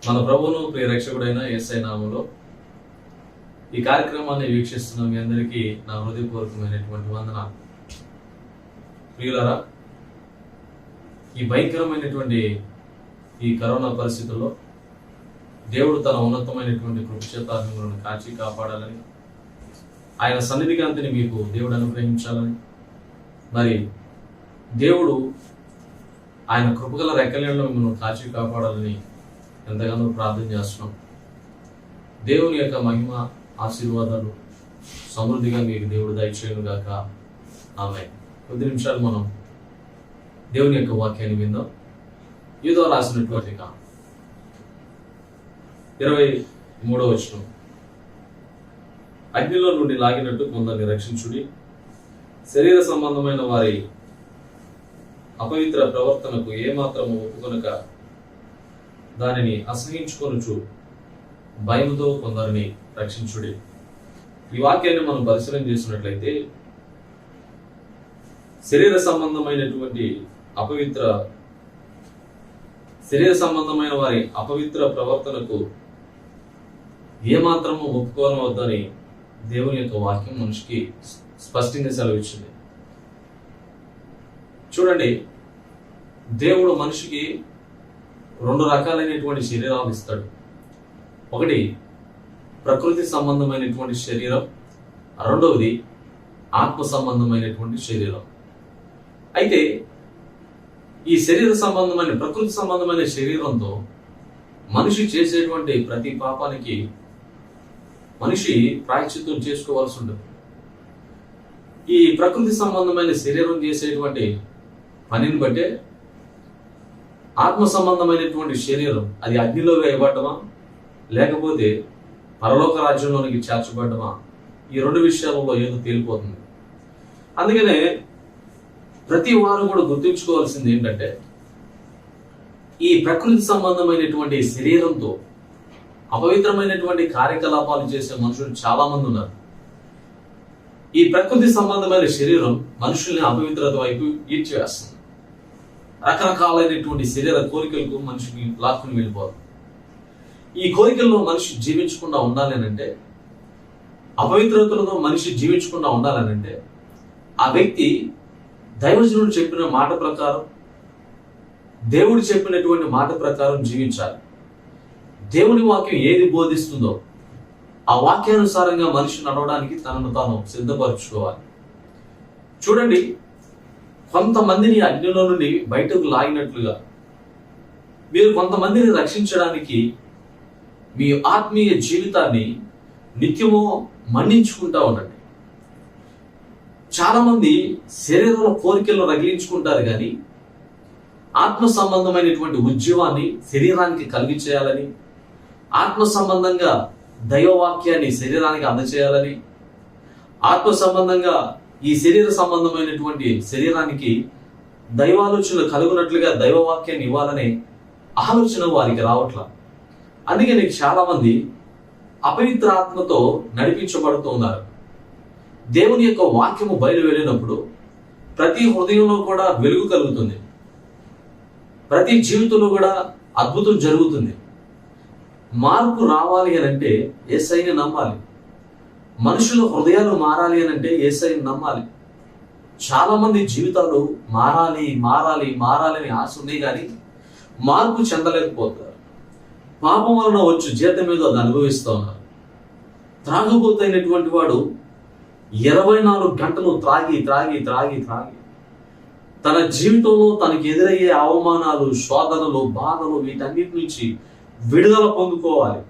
మన ప్రభువును ప్రియ రక్షకుడైన యేసయ్య నామములో ఈ కార్యక్రమాన్ని వీక్షిస్తున్న మీ అందరికీ నా హృదయపూర్వకమైనటువంటి వందనాలు. ప్రియులారా, ఈ భయంకరమైనటువంటి ఈ కరోనా పరిస్థితుల్లో దేవుడు తన ఉన్నతమైనటువంటి కృపచేత మిమ్మల్ని కాచి కాపాడాలని, ఆయన సన్నిధికాంతిని మీకు దేవుడు అనుగ్రహించాలని, మరి దేవుడు ఆయన కృపగల రెక్కలలో మిమ్మల్ని కాచి కాపాడాలని ఎంతగానో ప్రార్థన చేస్తున్నాం. దేవుని యొక్క మహిమ ఆశీర్వాదాలు సమృద్ధిగా మీకు దేవుడు దయచేయను గాక. ఆమేన్. కొద్ది నిమిషాలు మనం దేవుని యొక్క వాక్యాన్ని విందాం. యూదా రాసినటువంటి 23వ వచనం. అగ్నిలో నుండి లాగినట్టు కొందరిని రక్షించుడి, శరీర సంబంధమైన వారి అపవిత్ర ప్రవర్తనకు ఏమాత్రము ఒప్పుకొనక దానిని అసహించుకొనుచు భయముతో కొందరిని రక్షించుడి. ఈ వాక్యాన్ని మనం పరిశీలన చేసినట్లయితే శరీర సంబంధమైన వారి అపవిత్ర ప్రవర్తనకు ఏమాత్రము ఒప్పుకోవద్దని దేవుని యొక్క వాక్యం మనిషికి స్పష్టంగా సెలవిచ్చింది. చూడండి, దేవుడు మనిషికి 2 రకాలైనటువంటి శరీరాలు ఇస్తాడు. ఒకటి ప్రకృతి సంబంధమైనటువంటి శరీరం, రెండవది ఆత్మ సంబంధమైనటువంటి శరీరం. అయితే ఈ ప్రకృతి సంబంధమైన శరీరంతో మనిషి చేసేటువంటి ప్రతి పాపానికి మనిషి ప్రాయశ్చిత్తం చేసుకోవాల్సి ఉంటుంది. ఈ ప్రకృతి సంబంధమైన శరీరం చేసేటువంటి పనిని బట్టే ఆత్మ సంబంధమైనటువంటి శరీరం అది అగ్నిలో వేయబడ్డమా లేకపోతే పరలోక రాజ్యంలోనికి చేర్చబడ్డమా, ఈ 2 విషయాలలో ఏదో తేలిపోతుంది. అందుకనే ప్రతి వారు కూడా గుర్తుంచుకోవాల్సింది ఏంటంటే, ఈ ప్రకృతి సంబంధమైనటువంటి శరీరంతో అపవిత్రమైనటువంటి కార్యకలాపాలు చేసే మనుషులు చాలా మంది ఉన్నారు. ఈ ప్రకృతి సంబంధమైన శరీరం మనుషుల్ని అపవిత్రత వైపు ఈడ్చివేస్తుంది. రకరకాలైనటువంటి శరీర కోరికలకు మనిషిని లాక్కుని వెళ్ళిపోతుంది. ఈ కోరికల్లో మనిషి జీవించకుండా ఉండాలనంటే, అపవిత్రతలతో మనిషి జీవించకుండా ఉండాలనంటే, ఆ వ్యక్తి దైవజనుడు చెప్పిన మాట ప్రకారం, దేవుడు చెప్పినటువంటి మాట ప్రకారం జీవించాలి. దేవుని వాక్యం ఏది బోధిస్తుందో ఆ వాక్యానుసారంగా మనిషి నడవడానికి తనను తాను సిద్ధపరచుకోవాలి. చూడండి, కొంతమందిని అగ్నిలో నుండి బయటకు లాగినట్లుగా మీరు కొంతమందిని రక్షించడానికి మీ ఆత్మీయ జీవితాన్ని నిత్యము మన్నించుకుంటా ఉండండి. చాలా మంది శరీరంలో కోరికలను రగిలించుకుంటారు, కానీ ఆత్మ సంబంధమైనటువంటి ఉద్యమాన్ని శరీరానికి కలిగి చేయాలని, ఆత్మ సంబంధంగా దైవవాక్యాన్ని శరీరానికి అందచేయాలని, ఆత్మ సంబంధంగా ఈ శరీర సంబంధమైనటువంటి శరీరానికి దైవాలోచనలు కలుగునట్లుగా దైవవాక్యాన్ని ఇవ్వాలనే ఆలోచన వారికి రావట్లా. అందుకని చాలా మంది అపవిత్ర ఆత్మతో నడిపించబడుతూ ఉన్నారు. దేవుని యొక్క వాక్యము బయలువెళ్ళినప్పుడు ప్రతి హృదయంలో కూడా వెలుగు కలుగుతుంది, ప్రతి జీవితంలో కూడా అద్భుతం జరుగుతుంది. మార్పు రావాలి అనంటే యేసయ్యని నమ్మాలి. మనుషుల హృదయాలు మారాలి అనంటే యేసయ్యని నమ్మాలి. చాలా మంది జీవితాలు మారాలి అని ఆశ ఉంది, కానీ మార్పు చెందలేకపోతారు. పాపం వలన వచ్చు జీతం మీద అది అనుభవిస్తూ ఉన్నారు. త్రాగుబోతైనటువంటి వాడు 24 గంటలు త్రాగి తన జీవితంలో తనకి ఎదురయ్యే అవమానాలు, శోధనలు, బాధలు, వీటన్నిటి నుంచి విడుదల పొందుకోవాలి.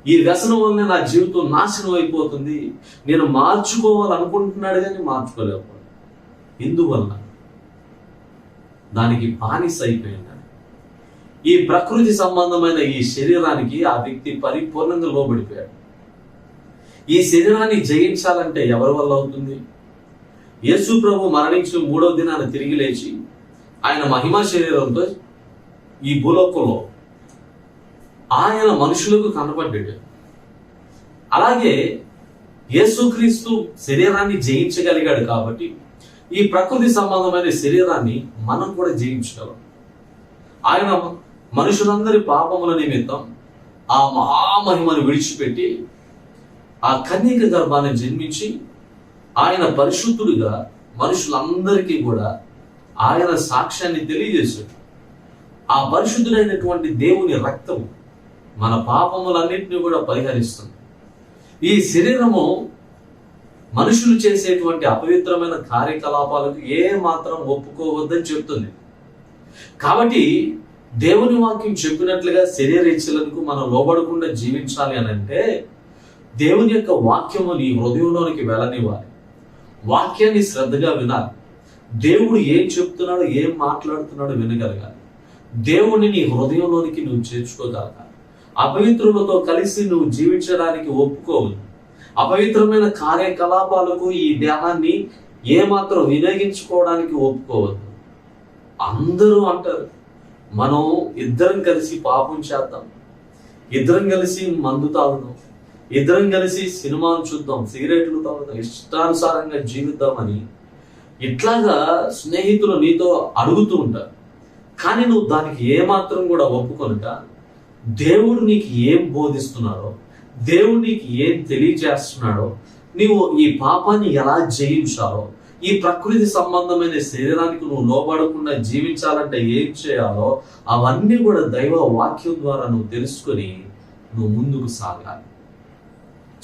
ఈ వ్యసనం వల్లనే నా జీవితం నాశనం అయిపోతుంది, నేను మార్చుకోవాలనుకుంటున్నాడు కానీ మార్చుకోలేకపోయాడు. ఎందువల్ల? దానికి బానిస అయిపోయింది. ఈ ప్రకృతి సంబంధమైన ఈ శరీరానికి ఆ వ్యక్తి పరిపూర్ణంగా లోబడిపోయాడు. ఈ శరీరాన్ని జయించాలంటే ఎవరి వల్ల అవుతుంది? యేసు ప్రభు మరణించిన 3వ దినాన తిరిగి లేచి ఆయన మహిమా శరీరంతో ఈ భూలోకంలో ఆయన మనుషులకు కనబడ్డాడు. అలాగే యేసుక్రీస్తు శరీరాన్ని జయించగలిగాడు కాబట్టి ఈ ప్రకృతి సంబంధమైన శరీరాన్ని మనం కూడా జయించగలం. ఆయన మనుషులందరి పాపముల నిమిత్తం ఆ మహామహిమను విడిచిపెట్టి ఆ కన్యక గర్భాన్ని జన్మించి ఆయన పరిశుద్ధుడిగా మనుషులందరికీ కూడా ఆయన సాక్ష్యాన్ని తెలియజేశాడు. ఆ పరిశుద్ధుడైనటువంటి దేవుని రక్తం మన పాపములన్నింటినీ కూడా పరిహరిస్తుంది. ఈ శరీరము మనుషులు చేసేటువంటి అపవిత్రమైన కార్యకలాపాలకు ఏ మాత్రం ఒప్పుకోవద్దని చెప్తుంది. కాబట్టి దేవుని వాక్యం చెప్పినట్లుగా శరీర ఇచ్చలకు మనం లోబడకుండా జీవించాలి అని అంటే దేవుని యొక్క వాక్యము నీ హృదయంలోనికి వెళ్ళనివ్వాలి. వాక్యాన్ని శ్రద్ధగా వినాలి. దేవుడు ఏం చెప్తున్నాడో ఏం మాట్లాడుతున్నాడో వినగలగాలి. దేవుడిని నీ హృదయంలోనికి నువ్వు చేర్చుకోగలగాలి. అపవిత్రులతో కలిసి నువ్వు జీవించడానికి ఒప్పుకోవద్దు. అపవిత్రమైన కార్యకలాపాలకు ఈ దేహాన్ని ఏమాత్రం వినియోగించుకోవడానికి ఒప్పుకోవద్దు. అందరూ అంటారు, మనం ఇద్దరం కలిసి పాపం చేద్దాం, ఇద్దరం కలిసి మందు తాగుదాం, ఇద్దరం కలిసి సినిమాలు చూద్దాం, సిగరెట్లు తాగుదాం, ఇష్టానుసారంగా జీవిద్దామని ఇట్లాగా స్నేహితులు నీతో అడుగుతూ ఉంటారు. కానీ నువ్వు దానికి ఏమాత్రం కూడా ఒప్పుకొనుక దేవుడు నీకు ఏం బోధిస్తున్నాడో, దేవుడు నీకు ఏం తెలియజేస్తున్నాడో, నీవు ఈ పాపాన్ని ఎలా జయించాలో, ఈ ప్రకృతి సంబంధమైన శరీరానికి నువ్వు లోబడకుండా జీవించాలంటే ఏం చేయాలో అవన్నీ కూడా దైవ వాక్యం ద్వారా నువ్వు తెలుసుకొని నువ్వు ముందుకు సాగాలి.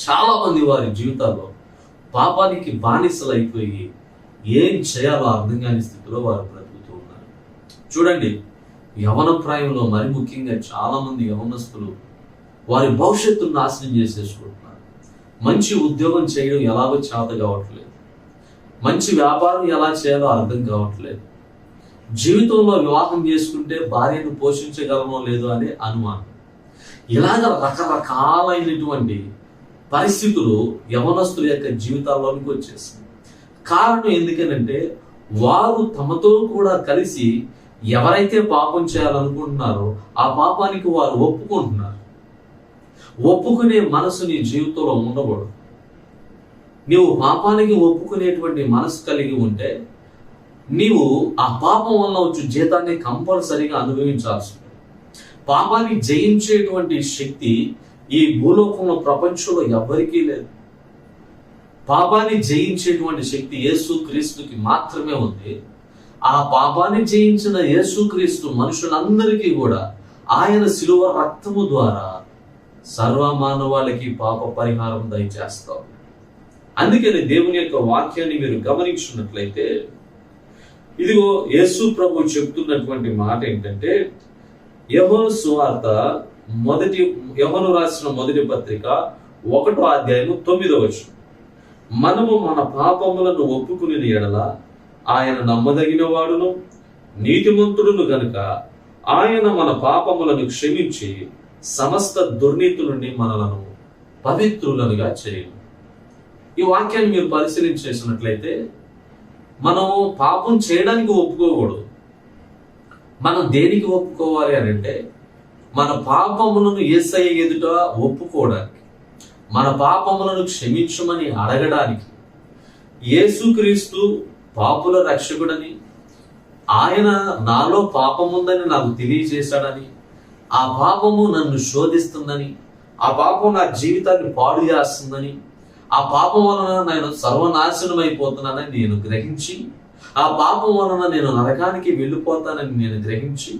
చాలా మంది వారి జీవితాల్లో పాపానికి బానిసలు అయిపోయి ఏం చేయాలో అర్థం కాని స్థితిలో వారు బ్రతుకుతూ ఉన్నారు. చూడండి, యవన ప్రాయంలో మరి ముఖ్యంగా చాలా మంది యవనస్తులు వారి భవిష్యత్తును నాశనం చేసేసుకుంటున్నారు. మంచి ఉద్యోగం చేయడం ఎలాగో చేత కావట్లేదు, మంచి వ్యాపారం ఎలా చేయాలో అర్థం కావట్లేదు, జీవితంలో వివాహం చేసుకుంటే భార్యను పోషించగలమో లేదో అనే అనుమానం. ఇలాగ రకరకాలైనటువంటి పరిస్థితులు యవనస్తుల యొక్క జీవితాల్లోనికి వచ్చేసింది. కారణం ఎందుకనంటే వారు తమతో కూడా కలిసి ఎవరైతే పాపం చేయాలనుకుంటున్నారో ఆ పాపానికి వారు ఒప్పుకుంటున్నారు. ఒప్పుకునే మనసు నీ జీవితంలో ఉండకూడదు. నీవు పాపానికి ఒప్పుకునేటువంటి మనసు కలిగి ఉంటే నీవు ఆ పాపం వల్ల వచ్చే జీతాన్ని కంపల్సరీగా అనుభవించాల్సి ఉంటుంది. పాపాన్ని జయించేటువంటి శక్తి ఈ భూలోకంలో ప్రపంచంలో ఎవ్వరికీ లేదు. పాపాన్ని జయించేటువంటి శక్తి యేసుక్రీస్తుకి మాత్రమే ఉంది. ఆ పాపాన్ని జయించిన యేసుక్రీస్తు మనుషులందరికీ కూడా ఆయన శిలువ రక్తము ద్వారా సర్వమానవాళికి పాప పరిహారం దయచేస్తాడు. అందుకని దేవుని యొక్క వాక్యాన్ని మీరు గమనించున్నట్లయితే ఇదిగో యేసు ప్రభు చెప్తున్నటువంటి మాట ఏంటంటే, యోహాను సువార్త యోహాను రాసిన మొదటి పత్రిక 1వ అధ్యాయము 9వ వచనం, మనము మన పాపములను ఒప్పుకుని ఎడల ఆయన నమ్మదగిన వాడును నీతిమంతుడును గనుక ఆయన మన పాపములను క్షమించి సమస్త దుర్నీతి నుండి మనలను పవిత్రులనుగా చేయను. ఈ వాక్యాన్ని మీరు పరిశీలించేసినట్లయితే మనం పాపం చేయడానికి ఒప్పుకోకూడదు. మనం దేనికి ఒప్పుకోవాలి అని అంటే మన పాపములను యేసయ్య ఎదుట ఒప్పుకోవడానికి, మన పాపములను క్షమించమని అడగడానికి. యేసుక్రీస్తు పాపుల రక్షకుడని, ఆయన నాలో పాపముందని నాకు తెలియజేశాడని, ఆ పాపము నన్ను శోధిస్తుందని, ఆ పాపం నా జీవితాన్ని పాడు చేస్తుందని, ఆ పాపం వలన నేను సర్వనాశనం అయిపోతున్నానని నేను గ్రహించి, ఆ పాపం వలన నేను నరకానికి వెళ్ళిపోతానని నేను గ్రహించి,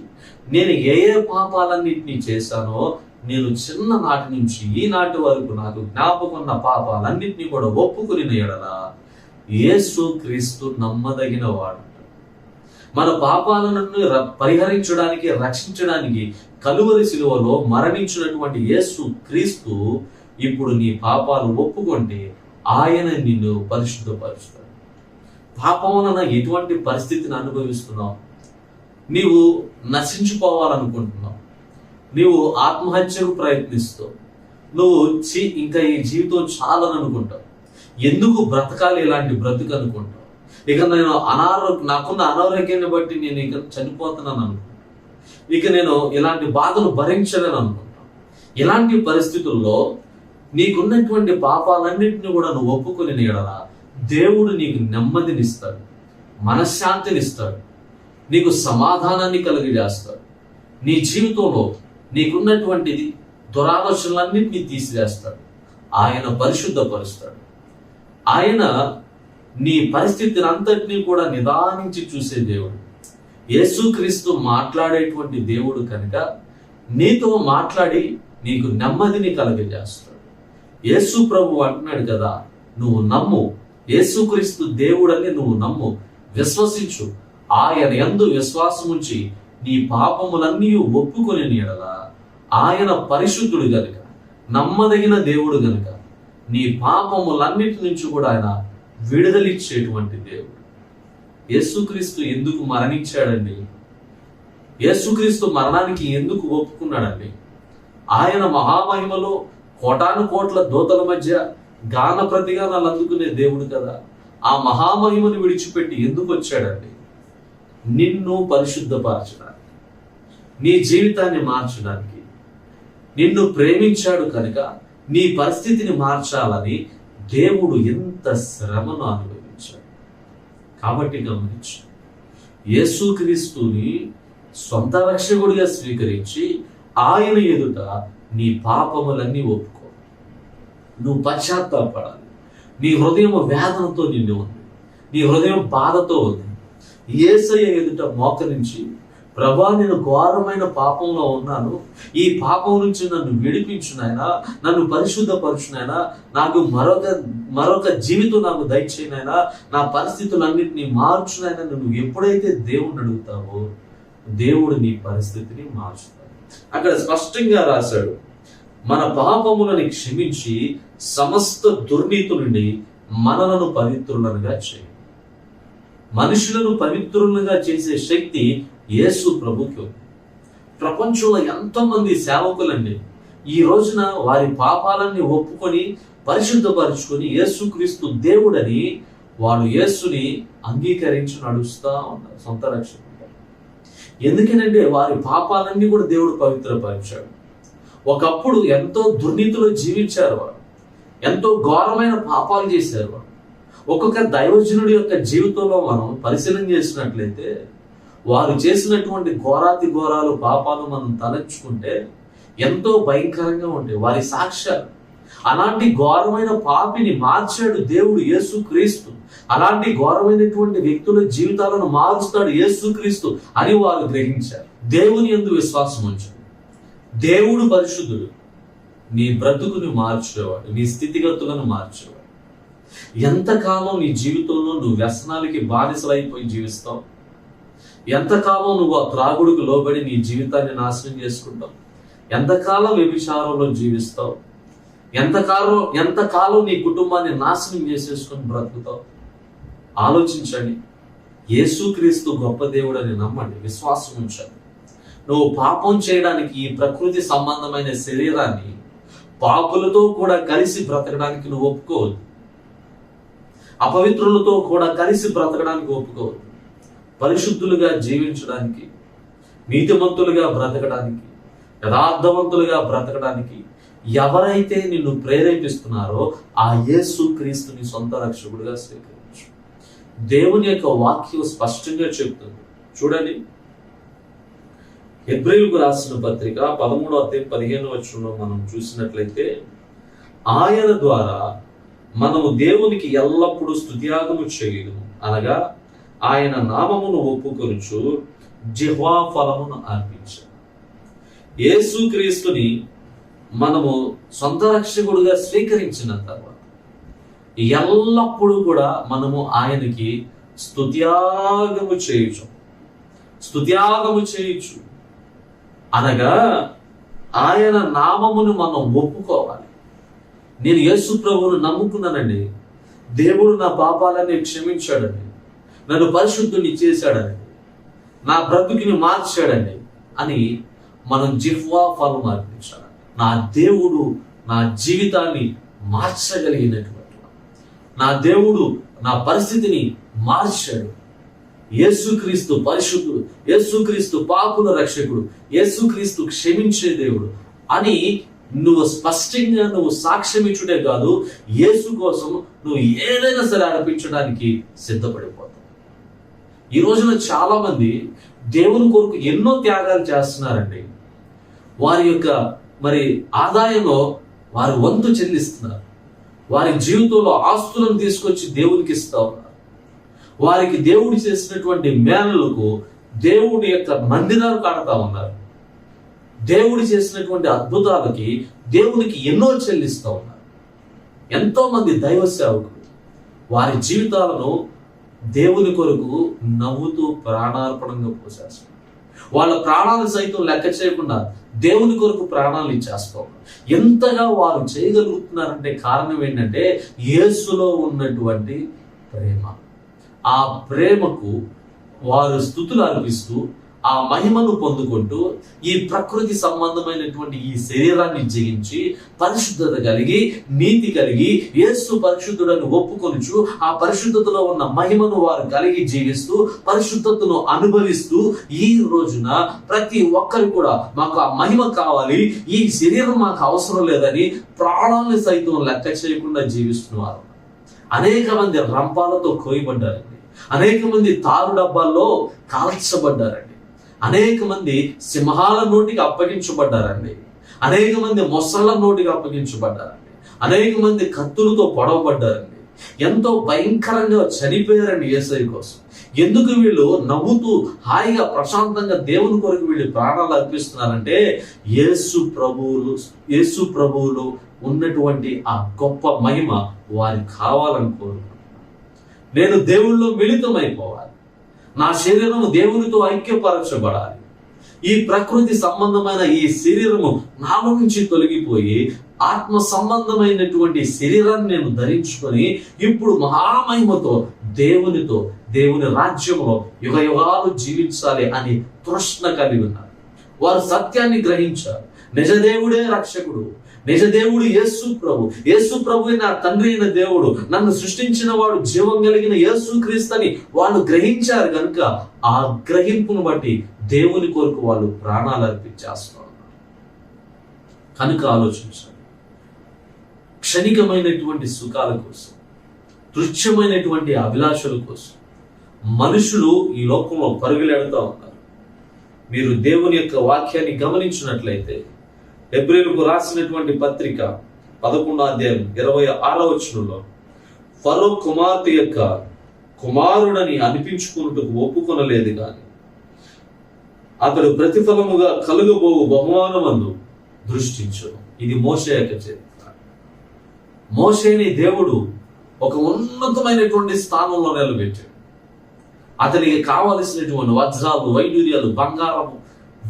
నేను ఏ ఏ పాపాలన్నింటినీ చేశానో నేను చిన్ననాటి నుంచి ఈనాటి వరకు నాకు జ్ఞాపకం ఉన్న పాపాలన్నింటినీ కూడా ఒప్పుకుని ఎడల యేసు క్రీస్తు నమ్మదగిన వాడు. మన పాపాలను పరిహరించడానికి, రక్షించడానికి కలువరి శిలువలో మరణించినటువంటి యేసు క్రీస్తు ఇప్పుడు నీ పాపాలు ఒప్పుకుంటే ఆయన నిన్ను పరిశుద్ధపరుస్తాడు. పాపం వలన ఎటువంటి పరిస్థితిని అనుభవిస్తున్నావు? నీవు నశించిపోవాలనుకుంటున్నావు, నీవు ఆత్మహత్యకు ప్రయత్నిస్తావు, నువ్వు ఇంకా ఈ జీవితం చాలని అనుకుంటావు, ఎందుకు బ్రతకాలి ఇలాంటి బ్రతుకు అనుకుంటావు, ఇక నేను నాకున్న అనారోగ్యాన్ని బట్టి నేను ఇక చనిపోతున్నాను అనుకుంటాను, ఇక నేను ఇలాంటి బాధలు భరించలేను అనుకుంటాను. ఇలాంటి పరిస్థితుల్లో నీకున్నటువంటి పాపాలన్నింటినీ కూడా నువ్వు ఒప్పుకొని ఎడలా దేవుడు నీకు నెమ్మదినిస్తాడు, మనశ్శాంతినిస్తాడు, నీకు సమాధానాన్ని కలిగజేస్తాడు. నీ జీవితంలో నీకున్నటువంటిది దురాలోచనలన్నింటినీ తీసివేస్తాడు. ఆయన పరిశుద్ధపరుస్తాడు. ఆయన నీ పరిస్థితిని అంతటినీ కూడా నిదానించి చూసే దేవుడు. యేసుక్రీస్తు మాట్లాడేటువంటి దేవుడు కనుక నీతో మాట్లాడి నీకు నెమ్మదిని కలుగజేస్తాడు. యేసు ప్రభు అంటున్నాడు కదా, నువ్వు నమ్ము, యేసుక్రీస్తు దేవుడని నువ్వు నమ్ము, విశ్వసించు, ఆయన యందు విశ్వాసముంచి నీ పాపములన్నీ ఒప్పుకొని ఎడల ఆయన పరిశుద్ధుడు గనుక, నమ్మదగిన దేవుడు గనుక నీ పాపములన్నిటి నుంచి కూడా ఆయన విడుదలిచ్చేటువంటి దేవుడు. యేసుక్రీస్తు ఎందుకు మరణించాడండి? యేసుక్రీస్తు మరణానికి ఎందుకు ఒప్పుకున్నాడండి? ఆయన మహామహిమలో కోటాను కోట్ల దూతల మధ్య గాన ప్రతిగానాలు అందుకునే దేవుడు కదా. ఆ మహామహిమను విడిచిపెట్టి ఎందుకు వచ్చాడండి? నిన్ను పరిశుద్ధపరచడానికి, నీ జీవితాన్ని మార్చడానికి. నిన్ను ప్రేమించాడు కనుక నీ పరిస్థితిని మార్చాలని దేవుడు ఎంత శ్రమను అనుభవించాడు. కాబట్టి గమనించు, యేసుక్రీస్తుని సొంత రక్షకుడిగా స్వీకరించి ఆయన ఎదుట నీ పాపములన్నీ ఒప్పుకో. నువ్వు పశ్చాత్తాపడాలి. నీ హృదయం వేదనతో నిండి ఉంది, నీ హృదయం బాధతో ఉంది. యేసయ్య ఎదుట మోకరించి, ప్రభా నేను ఘోరమైన పాపంలో ఉన్నాను, ఈ పాపం నుంచి నన్ను విడిపించు నాయనా, నన్ను పరిశుద్ధపరచు నాయనా, నాకు మరొక జీవితం నాకు దయచేయి నాయనా, నా పరిస్థితులన్నింటినీ మార్చు నాయనా. నువ్వు ఎప్పుడైతే దేవుణ్ణి అడుగుతావో దేవుడు నీ పరిస్థితిని మార్చుతాడు. అక్కడ స్పష్టంగా రాశాడు, మన పాపములను క్షమించి సమస్త దుర్నీతి నుండి మనలను పవిత్రులనుగా చేయి. మనుషులను పవిత్రులుగా చేసే శక్తి యేసు ప్రభుకి ఉంది. ప్రపంచంలో ఎంతో మంది సేవకులండి ఈ రోజున వారి పాపాలన్నీ ఒప్పుకొని పరిశుద్ధపరుచుకొని యేసుక్రీస్తు దేవుడని వాడు యేసుని అంగీకరించి నడుస్తూ ఉన్నారు సొంత రక్షకుడు. ఎందుకనంటే వారి పాపాలన్నీ కూడా దేవుడు పవిత్రపరిచాడు. ఒకప్పుడు ఎంతో దుర్నీతిలో జీవించారు వారు, ఎంతో ఘోరమైన పాపాలు చేశారు వారు. ఒక్కొక్క దైవజనుడి యొక్క జీవితంలో మనం పరిశీలన చేసినట్లయితే వారు చేసినటువంటి ఘోరాతి ఘోరాలు పాపాలు మనం తలంచుకుంటే ఎంతో భయంకరంగా ఉంటాయి వారి సాక్ష్యాలు. అలాంటి ఘోరమైన పాపిని మార్చాడు దేవుడు యేసుక్రీస్తు. అలాంటి ఘోరమైనటువంటి వ్యక్తుల జీవితాలను మారుస్తాడు యేసుక్రీస్తు అని వారు గ్రహించారు. దేవుని యందు విశ్వాసం ఉంచాడు. దేవుడు పరిశుద్ధుడు. నీ బ్రతుకుని మార్చేవాడు, నీ స్థితిగతులను మార్చేవాడు. ఎంతకాలం నీ జీవితంలో నువ్వు వ్యసనాలకి బానిసలైపోయి జీవిస్తావు? ఎంతకాలం నువ్వు ఆ త్రాగుడికి లోబడి నీ జీవితాన్ని నాశనం చేసుకుంటావు? ఎంతకాలం వ్యభిచారంలో జీవిస్తావు? ఎంతకాలం నీ కుటుంబాన్ని నాశనం చేసేసుకొని బ్రతుకుతావు? ఆలోచించండి. యేసుక్రీస్తు గొప్ప దేవుడు అని నమ్మండి, విశ్వాసం ఉంచండి. నువ్వు పాపం చేయడానికి ఈ ప్రకృతి సంబంధమైన శరీరాన్ని పాపులతో కూడా కలిసి బ్రతకడానికి నువ్వు ఒప్పుకోవద్దు. అపవిత్రులతో కూడా కలిసి బ్రతకడానికి ఒప్పుకోవద్దు. పరిశుద్ధులుగా జీవించడానికి, నీతిమంతులుగా బ్రతకడానికి, యథార్థవంతులుగా బ్రతకడానికి ఎవరైతే నిన్ను ప్రేరేపిస్తున్నారో ఆ యేసుక్రీస్తుని సొంత రక్షకుడిగా స్వీకరించు. దేవుని యొక్క వాక్యం స్పష్టంగా చెప్తుంది. చూడండి, హెబ్రీయులకు రాసిన పత్రిక 13వ అధ్యాయం 15వ వచనంలో మనం చూసినట్లయితే, ఆయన ద్వారా మనము దేవునికి ఎల్లప్పుడూ స్తుతియాగము చేయదుము, అనగా ఆయన నామమును ఒప్పుకొనుచు జిహ్వా ఫలమును అర్పించాము. యేసుక్రీస్తుని మనము సొంత రక్షకుడుగా స్వీకరించిన తర్వాత ఎల్లప్పుడూ కూడా మనము ఆయనకి స్తుత్యాగము చేయొచ్చు. అనగా ఆయన నామమును మనం ఒప్పుకోవాలి. నేను యేసు ప్రభువును నమ్ముకున్నానండి, దేవుడు నా పాపాలన్నీ క్షమించాడండి, నన్ను పరిశుద్ధుని చేశాడండి, నా బ్రతుకుని మార్చాడండి అని మనం జిహ్వా ఫలం అర్పించాలి. నా దేవుడు నా జీవితాన్ని మార్చగలిగినటువంటి, నా దేవుడు నా పరిస్థితిని మార్చాడు. యేసుక్రీస్తు పరిశుద్ధుడు, యేసుక్రీస్తు పాపుల రక్షకుడు, యేసుక్రీస్తు క్షమించే దేవుడు అని నువ్వు స్పష్టంగా నువ్వు సాక్ష్యం ఇచ్చుడే కాదు, యేసు కోసం నువ్వు ఏదైనా సరే అర్పించడానికి సిద్ధపడిపోతావు. ఈ రోజున చాలా మంది దేవుని కొరకు ఎన్నో త్యాగాలు చేస్తున్నారండి. వారి యొక్క ఆదాయంలో వారి వంతు చెల్లిస్తున్నారు. వారి జీవితంలో ఆస్తులను తీసుకొచ్చి దేవునికి ఇస్తా ఉన్నారు. వారికి దేవుడు చేసినటువంటి మేళలకు దేవుడి యొక్క మందిరాలు కడతా ఉన్నారు. దేవుడు చేసినటువంటి అద్భుతాలకి దేవునికి ఎన్నో చెల్లిస్తూ ఉన్నారు. ఎంతో మంది దైవ సేవకులు వారి జీవితాలను దేవుని కొరకు నవ్వుతూ ప్రాణార్పణంగా పోసేస్తారు. వాళ్ళ ప్రాణాలు సైతం లెక్క చేయకుండా దేవుని కొరకు ప్రాణాలు ఇచ్చేస్తూ ఉన్నారు. ఎంతగా వారు చేయగలుగుతున్నారంటే కారణం ఏంటంటే యేసులో ఉన్నటువంటి ప్రేమ. ఆ ప్రేమకు వారు స్తుతులు అర్పిస్తూ ఆ మహిమను పొందుకుంటూ ఈ ప్రకృతి సంబంధమైనటువంటి ఈ శరీరాన్ని జయించి పరిశుద్ధత కలిగి నీతి కలిగి యేసు పరిశుద్ధుడని ఒప్పుకొనుచు ఆ పరిశుద్ధతలో ఉన్న మహిమను వారు కలిగి జీవిస్తూ పరిశుద్ధతను అనుభవిస్తూ ఈ రోజున ప్రతి ఒక్కరు కూడా మాకు ఆ మహిమ కావాలి, ఈ శరీరం మాకు అవసరం లేదని ప్రాణాలను సైతం లెక్క చేయకుండా జీవిస్తున్నారు. అనేక మంది రంపాలతో కోయబడ్డారండి. అనేక మంది తారు డబ్బాల్లో కాల్చబడ్డారండి. అనేక మంది సింహాల నోటికి అప్పగించబడ్డారండి. అనేక మంది మొసళ్ళ నోటికి అప్పగించబడ్డారండి. అనేక మంది కత్తులతో పొడవబడ్డారండి. ఎంతో భయంకరంగా చనిపోయారండి యేసయ్య కోసం. ఎందుకు వీళ్ళు నవ్వుతూ హాయిగా ప్రశాంతంగా దేవుని కొరకు వీళ్ళు ప్రాణాలు అర్పిస్తున్నారంటే యేసు ప్రభువులు ఉన్నటువంటి ఆ గొప్ప మహిమ వారికి కావాలని కోరుకుంటున్నాను. నేను దేవుళ్ళలో మిళితమైపోవాలి. నా శరీరము దేవునితో ఐక్యపరచబడాలి. ఈ ప్రకృతి సంబంధమైన ఈ శరీరము నాలో నుంచి తొలగిపోయి ఆత్మ సంబంధమైనటువంటి శరీరాన్ని నేను ధరించుకొని ఇప్పుడు మహామహిమతో దేవుని రాజ్యంలో యుగ యుగాలు జీవించాలి అని తృష్ణ కలిగి ఉన్నారు. వారు సత్యాన్ని గ్రహించారు. నిజదేవుడే రక్షకుడు, నిజదేవుడు యేసు ప్రభు నా తండ్రి అయిన దేవుడు, నన్ను సృష్టించిన వాడు, జీవం కలిగిన యేసు క్రీస్తుని వాళ్ళు గ్రహించారు కనుక ఆ గ్రహింపును బట్టి దేవుని కొరకు వాళ్ళు ప్రాణాలు అర్పించేస్తున్నారు. కనుక ఆలోచించాలి. క్షణికమైనటువంటి సుఖాల కోసం, తుచ్చమైనటువంటి అభిలాషల కోసం మనుషులు ఈ లోకంలో పరుగులెడుతూ ఉన్నారు. మీరు దేవుని యొక్క వాక్యాన్ని గమనించినట్లయితే హెబ్రీయులకు రాసినటువంటి పత్రిక 11వ అధ్యాయం 26వ వచనంలో ఫరో కుమార్తె యొక్క కుమారుడని అనిపించుకున్నట్టుకు ఒప్పుకొనలేదు కానీ అతడు ప్రతిఫలముగా కలుగబోవు బహుమానమందు దృష్టించును. ఇది మోషే యొక్క చరిత్ర. మోషేని దేవుడు ఒక ఉన్నతమైనటువంటి స్థానంలో నిలబెట్టాడు. అతనికి కావలసినటువంటి వజ్రాలు, వైడూర్యాలు, బంగారము,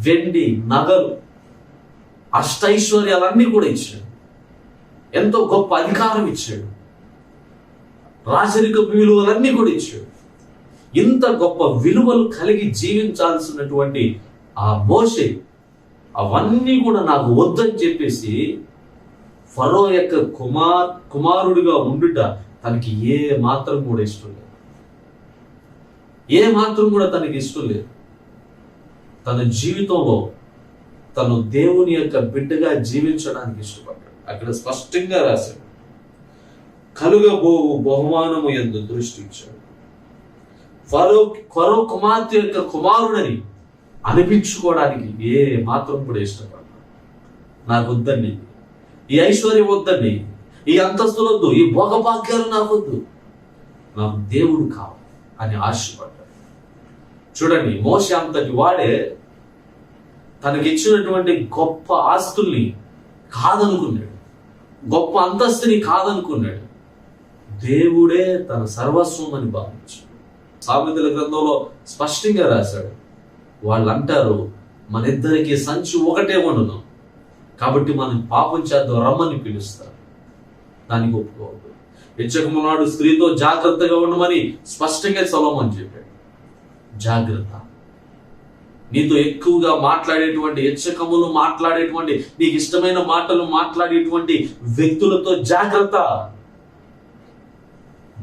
వెండి, నగలు, అష్టైశ్వర్యాలన్నీ కూడా ఇచ్చాడు. ఎంతో గొప్ప అధికారం ఇచ్చాడు. రాజరిక విలువలన్నీ కూడా ఇచ్చాడు. ఇంత గొప్ప విలువలు కలిగి జీవించాల్సినటువంటి ఆ మోషే అవన్నీ కూడా నాకు వద్దని చెప్పేసి ఫరో యొక్క కుమారుడిగా ఉండుట తనకి ఏ మాత్రం కూడా ఇష్టం లేదు. ఏ మాత్రం కూడా తనకి ఇష్టం లేదు. తన జీవితంలో తను దేవుని యొక్క బిడ్డగా జీవించడానికి ఇష్టపడ్డాడు. అక్కడ స్పష్టంగా రాశాడు, కలుగబోవు బహుమానము యందు దృష్టించాడు. ఫరో కుమార్తె యొక్క కుమారుడని అనిపించుకోవడానికి ఏ మాత్రం కూడా ఇష్టపడ్డాడు. నాకు వద్దండి, ఈ ఐశ్వర్యం వద్దండి, ఈ అంతస్తులు వద్దు, ఈ భోగభాగ్యాలు నాకొద్దు, నాకు దేవుడు కావాలి అని ఆశపడ్డాడు. చూడండి, మోషే అంతటి వాడే తనకిచ్చినటువంటి గొప్ప ఆస్తుల్ని కాదనుకున్నాడు, గొప్ప అంతస్తుని కాదనుకున్నాడు. దేవుడే తన సర్వస్వం అని భావించాడు. సామెతల గ్రంథంలో స్పష్టంగా రాశాడు, వాళ్ళు అంటారు మన ఇద్దరికి సంచి ఒకటే వండును కాబట్టి మనం పాపం చేద్దాం రమ్మని పిలుస్తారు. దానికి ఒప్పుకోవద్దు. ఇచ్చకమునాడు స్త్రీతో జాగ్రత్తగా ఉండమని స్పష్టంగా సొలొమోను చెప్పాడు. జాగ్రత్త. నీతో ఎక్కువగా మాట్లాడేటువంటి, ఇచ్చకములు మాట్లాడేటువంటి, నీకు ఇష్టమైన మాటలు మాట్లాడేటువంటి వ్యక్తులతో జాగ్రత్త.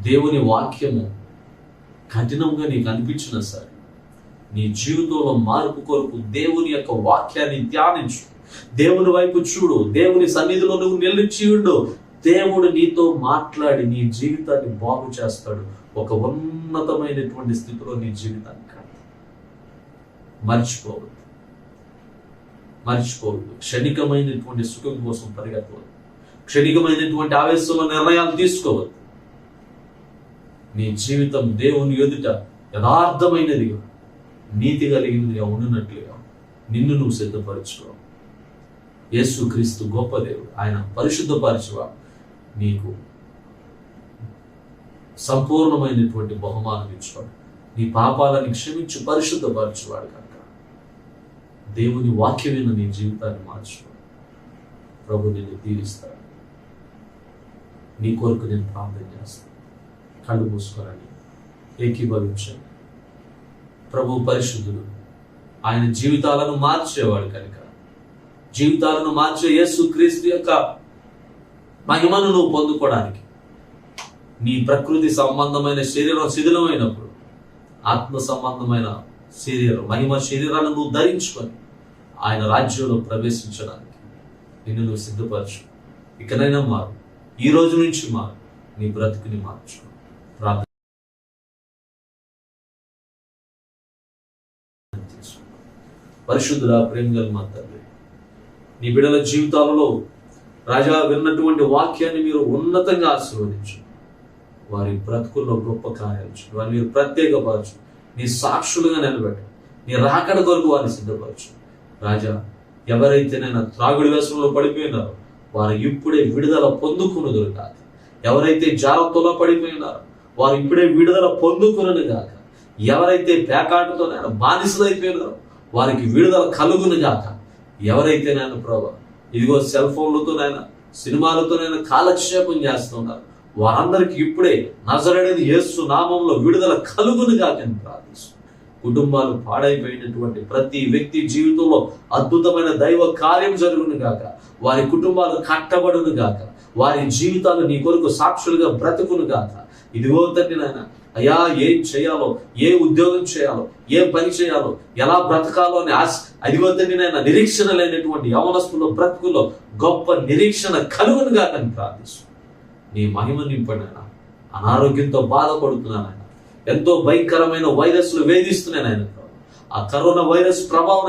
దేవుని వాక్యము కఠినంగా నీకు అనిపించినా సరే నీ జీవితంలో మార్పు కొరకు దేవుని యొక్క వాక్యాన్ని ధ్యానించు. దేవుని వైపు చూడు. దేవుని సన్నిధిలో నువ్వు నిలిచి ఉండు. దేవుడు నీతో మాట్లాడి నీ జీవితాన్ని బాగు చేస్తాడు. ఒక ఉన్నతమైనటువంటి స్థితిలో నీ జీవితాన్ని కడతాడు. మర్చిపోవద్దు. క్షణికమైనటువంటి సుఖం కోసం పరిగెత్తవద్దు. క్షణికమైనటువంటి ఆవేశంలో నిర్ణయాలు తీసుకోవద్దు. నీ జీవితం దేవుని ఎదుట యథార్థమైనదిగా, నీతి కలిగినదిగా ఉండినట్లుగా నిన్ను నువ్వు సిద్ధపరచుకో. యేసుక్రీస్తు గొప్ప దేవుడు. ఆయన పరిశుద్ధపరచువాడు. నీకు సంపూర్ణమైనటువంటి బహుమానం ఇచ్చువాడు. నీ పాపాలను క్షమించి పరిశుద్ధపరచువాడు కనుక దేవుని వాక్యమైన నీ జీవితాన్ని మార్చుకో. ప్రభు నిన్ను దీవిస్తాడు. నీ కొరకు నేను ప్రార్థన చేస్తాను. కళ్ళు మూసుకోరని ఏకీభవించండి. ప్రభు పరిశుద్ధుడు. ఆయన జీవితాలను మార్చేవాడు కనుక జీవితాలను మార్చే యేసుక్రీస్తు యొక్క మహిమను నువ్వు పొందుకోవడానికి నీ ప్రకృతి సంబంధమైన శరీరం శిథిలమైనప్పుడు ఆత్మ సంబంధమైన శరీరం, మహిమ శరీరాన్ని నువ్వు ధరించుకొని ఆయన రాజ్యంలో ప్రవేశించడానికి నిన్ను నువ్వు సిద్ధపరచు. ఇకనైనా మారు. ఈ రోజు నుంచి మారు. నీ బ్రతుకుని మార్చు. ప్రార్థన. పరిశుద్ధుడా, ప్రేమగల మా తండ్రి, నీ బిడ్డల జీవితాలలో రాజా విన్నటువంటి వాక్యాన్ని మీరు ఉన్నతంగా ఆశీర్వదించు. వారి బ్రతుకుల్లో గొప్ప కార్యాలు వారిని మీరు ప్రత్యేకపరచు. నీ సాక్షులుగా నిలబెట్టు. నీ రాకడ కొరకు వారిని సిద్ధపరచు. రాజా, ఎవరైతేనైనా త్రాగుడి వ్యసనంలో పడిపోయినారో వారు ఇప్పుడే విడుదల పొందుకున్నదురు కాక. ఎవరైతే జాగ్రత్తలో పడిపోయినారో వారు ఇప్పుడే విడుదల పొందుకునను గాక. ఎవరైతే పేకాటతోనైనా బానిసలైపోయినారో వారికి విడుదల కలుగును గాక. ఎవరైతేనైనా ప్రభా ఇదిగో సెల్ ఫోన్లతోనైనా సినిమాలతోనైనా కాలక్షేపం చేస్తున్నారు వారందరికీ ఇప్పుడే నజరేయుడైన యేసు నామములో విడుదల కలుగును గాక అని ప్రార్థిస్తున్నాను. కుటుంబాలు పాడైపోయినటువంటి ప్రతి వ్యక్తి జీవితంలో అద్భుతమైన దైవ కార్యం జరుగును గాక. వారి కుటుంబాలు కట్టబడును గాక. వారి జీవితాలు నీ కొరకు సాక్షులుగా బ్రతుకును గాక. ఇదిగో తండ్రి నాయన, అయ్యా ఏం చేయాలో, ఏ ఉద్యోగం చేయాలో, ఏ పని చేయాలో, ఎలా బ్రతకాలో అని అదిగో తండ్రి నాయన, నిరీక్షణ లేనటువంటి యవనస్తుల బ్రతుకుల్లో గొప్ప నిరీక్షణ కలుగును గాక అని ప్రార్థిస్తున్నాను. నీ మహిమ నింపడినైనా అనారోగ్యంతో బాధపడుతున్నానైనా, ఎంతో భయంకరమైన వైరస్లు వేధిస్తున్నాయన, ఆ కరోనా వైరస్ ప్రభావం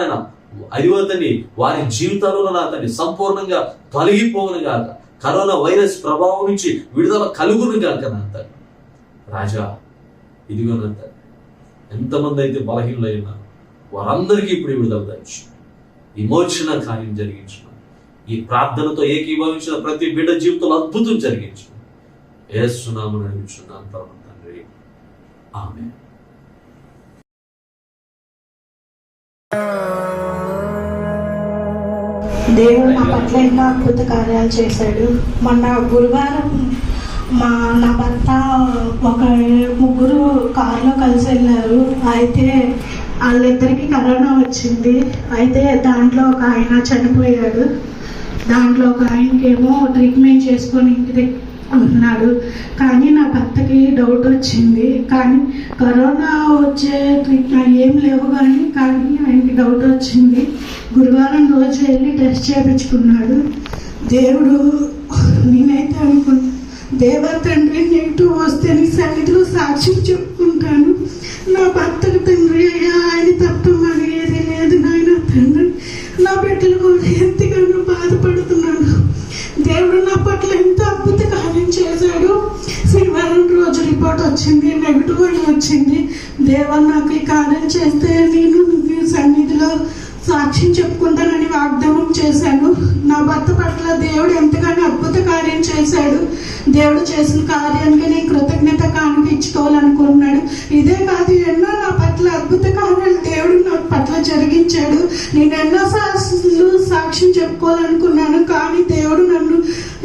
అదివతని వారి జీవితాలలో నా తండ్రి సంపూర్ణంగా తొలగిపోవును గాక. కరోనా వైరస్ ప్రభావం నుంచి విడుదల కలుగును గాక నా తండ్రి. రాజా, ఇదిగో నా తండ్రి, ఎంతమంది అయితే బలహీనులైనారు వారందరికీ ఇప్పుడు విడుదల దయచు. విమోచన కార్యం జరిగించిన ఈ ప్రార్థనతో ఏకీభవించిన ప్రతి బిడ్డ జీవితంలో అద్భుతం జరిగించు. యేసు నామమున అడుగుచున్నాను పరమ తండ్రి, ఆమేన్. దేవుడు నా పట్ల ఎన్నో అద్భుత కార్యాలు చేశాడు. మొన్న గురువారం నా భర్త ముగ్గురు కారులో కలిసి వెళ్ళారు. అయితే వాళ్ళిద్దరికి కరోనా వచ్చింది. అయితే దాంట్లో ఒక ఆయన చనిపోయాడు. దాంట్లో ఒక ఆయనకేమో ట్రీట్మెంట్ చేసుకొని ఇంటికి ఉంటున్నాడు. కానీ నా భర్తకి డౌట్ వచ్చింది. కానీ కరోనా వచ్చే ట్రీట్మెంట్ ఏం లేవు కానీ ఆయనకి డౌట్ వచ్చింది. గురువారం రోజు వెళ్ళి టెస్ట్ చేయించుకున్నాడు. దేవుడు, నేనైతే అనుకున్నా, దేవ తండ్రి, నెగిటివ్ వస్తే నీ సన్నిధిలో సాక్ష్యం చెప్పుకుంటాను. నా భర్తకు తండ్రి అయ్యా, ఆయన తప్ప మరి ఏది లేదు నాయన తండ్రి. నా బిడ్డలు కూడా ఎంతగానో బాధపడుతున్నాను. దేవుడు నా పట్ల ఎంత అద్భుత కార్యం చేశాడు. శనివారం రోజు రిపోర్ట్ వచ్చింది, నెగిటివ్ అని వచ్చింది. దేవా, నాకు ఈ కార్యం చేస్తే నేను సన్నిధిలో సాక్ష్యం చెప్పుకుంటానని వాగ్దానం చేశాను. నా భర్త పట్ల దేవుడు ఎంతగానో అద్భుత కార్యం చేశాడు. దేవుడు చేసిన కార్యానికి నేను కృతజ్ఞత కానుక ఇచ్చుకోవాలనుకున్నాడు. ఇదే కాదు, ఎన్నో నా పట్ల అద్భుత కార్యాలు దేవుడు నా పట్ల జరిగించాడు. నేను ఎన్నో సాక్ష్యం చెప్పుకోవాలనుకున్నాను, కానీ దేవుడు నన్ను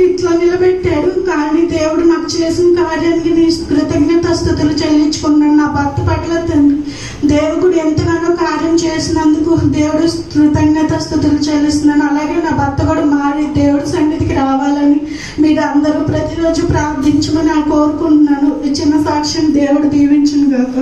ఇట్లా నిలబెట్టాడు. కానీ దేవుడు నాకు చేసిన కార్యానికి నేను కృతజ్ఞతాస్తుతులు చెల్లించుకున్నాను. నా భర్త పట్ల దేవుడు ఎంతగానో కార్యం చేసినందుకు దేవుడు కృతజ్ఞతాస్తుతులు చెల్లిస్తున్నాను. అలాగే నా భర్త కూడా మారి దేవుడి సన్నిధికి రావాలని మీరు అందరూ ప్రతిరోజు ప్రార్థించమని కోరుకుంటున్నాను. ఈ చిన్న సాక్ష్యం దేవుడు దీవించును గాక.